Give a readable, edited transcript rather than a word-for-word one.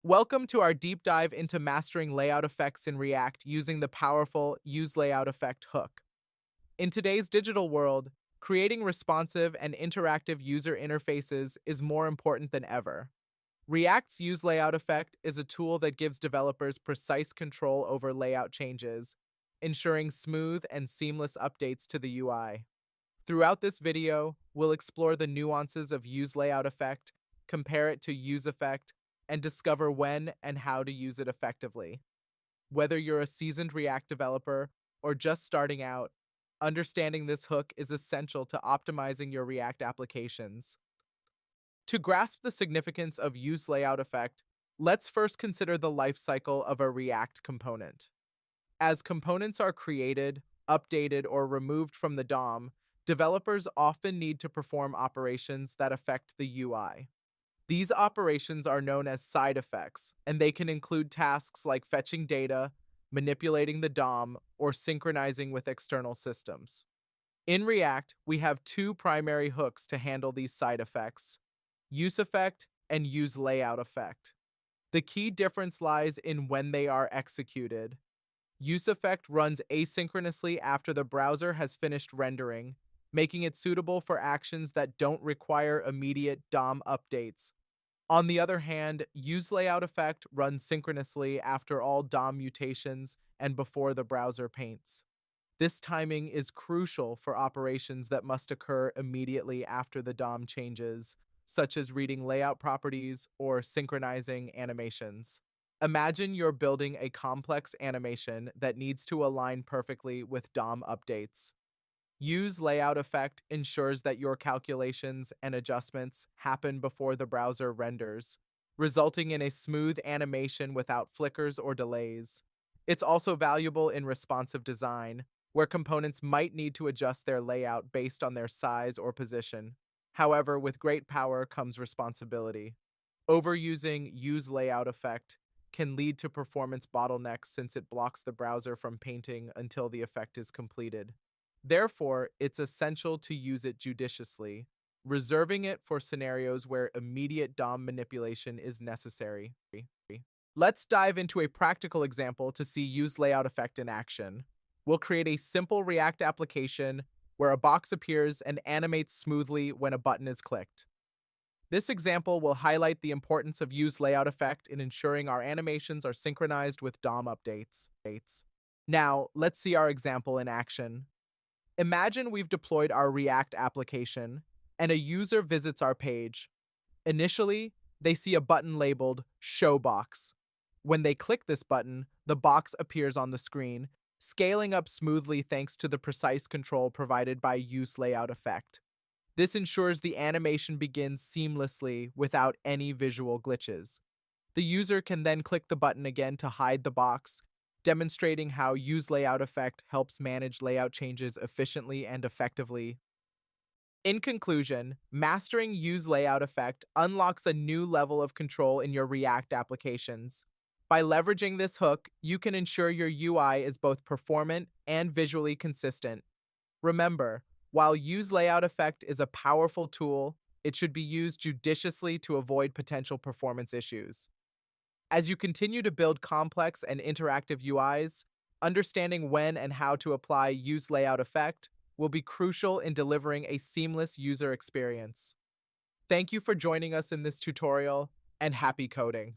Welcome to our deep dive into mastering layout effects in React using the powerful useLayoutEffect hook. In today's digital world, creating responsive and interactive user interfaces is more important than ever. React's useLayoutEffect is a tool that gives developers precise control over layout changes, ensuring smooth and seamless updates to the UI. Throughout this video, we'll explore the nuances of useLayoutEffect, compare it to useEffect, and discover when and how to use it effectively. Whether you're a seasoned React developer or just starting out, understanding this hook is essential to optimizing your React applications. To grasp the significance of useLayoutEffect, let's first consider the lifecycle of a React component. As components are created, updated, or removed from the DOM, developers often need to perform operations that affect the UI. These operations are known as side effects, and they can include tasks like fetching data, manipulating the DOM, or synchronizing with external systems. In React, we have two primary hooks to handle these side effects: useEffect and useLayoutEffect. The key difference lies in when they are executed. useEffect runs asynchronously after the browser has finished rendering, making it suitable for actions that don't require immediate DOM updates. On the other hand, useLayoutEffect runs synchronously after all DOM mutations and before the browser paints. This timing is crucial for operations that must occur immediately after the DOM changes, such as reading layout properties or synchronizing animations. Imagine you're building a complex animation that needs to align perfectly with DOM updates. useLayoutEffect ensures that your calculations and adjustments happen before the browser renders, resulting in a smooth animation without flickers or delays. It's also valuable in responsive design, where components might need to adjust their layout based on their size or position. However, with great power comes responsibility. Overusing useLayoutEffect can lead to performance bottlenecks since it blocks the browser from painting until the effect is completed. Therefore, it's essential to use it judiciously, reserving it for scenarios where immediate DOM manipulation is necessary. Let's dive into a practical example to see useLayoutEffect in action. We'll create a simple React application where a box appears and animates smoothly when a button is clicked. This example will highlight the importance of useLayoutEffect in ensuring our animations are synchronized with DOM updates. Now, let's see our example in action. Imagine we've deployed our React application, and a user visits our page. Initially, they see a button labeled Show Box. When they click this button, the box appears on the screen, scaling up smoothly thanks to the precise control provided by useLayoutEffect. This ensures the animation begins seamlessly without any visual glitches. The user can then click the button again to hide the box, demonstrating how useLayoutEffect helps manage layout changes efficiently and effectively. In conclusion, mastering useLayoutEffect unlocks a new level of control in your React applications. By leveraging this hook, you can ensure your UI is both performant and visually consistent. Remember, while useLayoutEffect is a powerful tool, it should be used judiciously to avoid potential performance issues. As you continue to build complex and interactive UIs, understanding when and how to apply useLayoutEffect will be crucial in delivering a seamless user experience. Thank you for joining us in this tutorial, and happy coding!